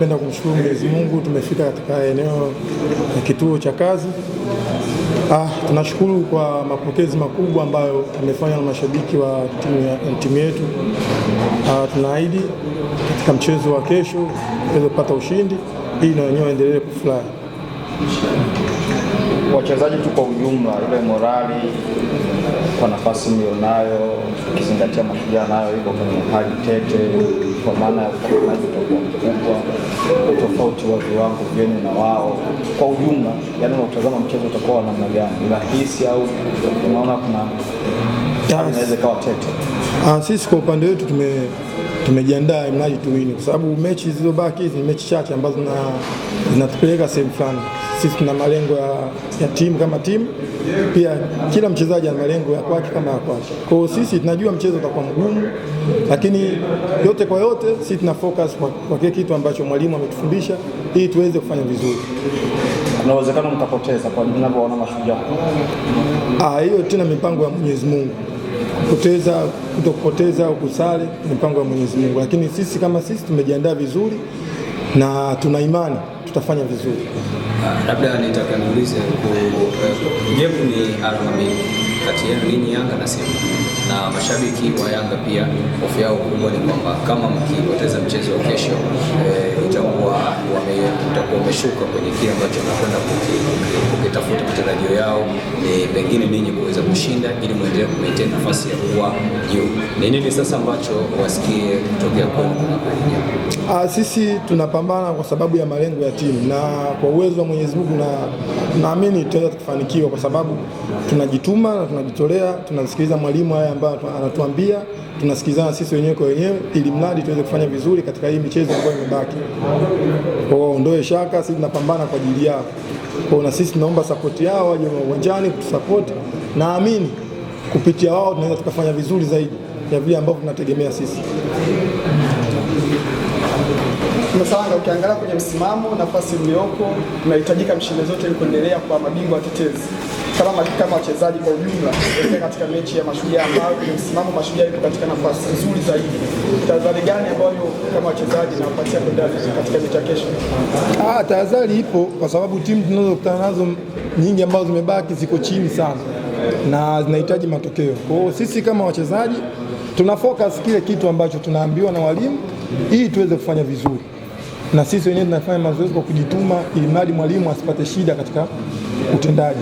tunapenda kumshukuru Mwenyezi Mungu, tumefika katika eneo la kituo cha kazi. Tunashukuru kwa mapokezi makubwa ambayo amefanya na mashabiki wa timu yetu. Tunaahidi katika mchezo wa kesho tuweze kupata ushindi ili na wenyewe waendelee kufurahi. Wachezaji tu kwa ujumla, ile morali kwa nafasi mlionayo, ukizingatia Mashujaa nayo iko kwenye hali tete, kwa maana ya upambanaji utakuwa mkubwa, tofauti wa viwango vyenu na wao kwa ujumla, yani unatazama mchezo utakuwa namna gani? Rahisi au unaona kuna inaweza kuwa tete? Sisi kwa upande wetu tumejiandaa mradi tuwini, kwa sababu mechi zilizobaki ni mechi chache ambazo zinatupeleka sehemu fulani. Sisi tuna malengo ya timu kama timu, pia kila mchezaji ana malengo ya kwake kama ya kwake. Kwa hiyo sisi tunajua mchezo utakuwa mgumu, lakini yote kwa yote sisi tuna focus kwa kile kitu ambacho mwalimu ametufundisha ili tuweze kufanya vizuri. Kuna uwezekano mtapoteza kwa ninavyoona Mashujaa? Hiyo tena mipango ya Mwenyezi Mungu. Kutopoteza au kusale ni mpango wa Mwenyezi Mungu, lakini sisi kama sisi tumejiandaa vizuri na tuna imani tutafanya vizuri. Labda nitaka niulize, game ni alama mbili kati yenu ninyi Yanga na Simba, na mashabiki wa Yanga pia hofu yao kubwa ni kwamba kama mkipoteza mchezo wa kesho itakuwa umeshuka kwenye kile ambacho mnakwenda kukitafuta. Matarajio yao ni pengine ninyi kuweza kushinda ili muendelee kumaintain nafasi ya kuwa juu. Ni nini sasa ambacho wasikie kutokea kwenu kunapoingia? Sisi tunapambana kwa sababu ya malengo ya timu, na kwa uwezo wa Mwenyezi Mungu naamini tutaweza kufanikiwa, kwa sababu tunajituma na tunajitolea, tunasikiliza mwalimu haya ambayo anatuambia, tunasikilizana sisi wenyewe kwa wenyewe ili mradi tuweze kufanya vizuri katika hii michezo ambayo imebaki. Kwa hiyo ondoe shaka, sisi tunapambana kwa ajili yao. Kwa hiyo na sisi tunaomba support yao, waje uwanjani kutusupport. Naamini kupitia wao tunaweza tukafanya vizuri zaidi ya vile ambavyo tunategemea sisi. Tunasanga ukiangalia kwenye msimamo, nafasi mlioko, tunahitajika mshinde zote ili kuendelea kwa mabingwa watetezi. Kama wachezaji kwa ujumla, katika mechi ya Mashujaa ambayo kwenye msimamo Mashujaa iko katika nafasi nzuri zaidi, tahadhari gani ambayo kama wachezaji na wapatia kwenda katika mechi ya kesho? Tahadhari ipo kwa sababu timu tunazokutana nazo nyingi ambazo zimebaki ziko chini sana na zinahitaji matokeo. Kwa hiyo sisi kama wachezaji tuna focus kile kitu ambacho tunaambiwa na walimu ili tuweze kufanya vizuri, na sisi wenyewe tunafanya mazoezi kwa kujituma ili mradi mwalimu asipate shida katika utendaji.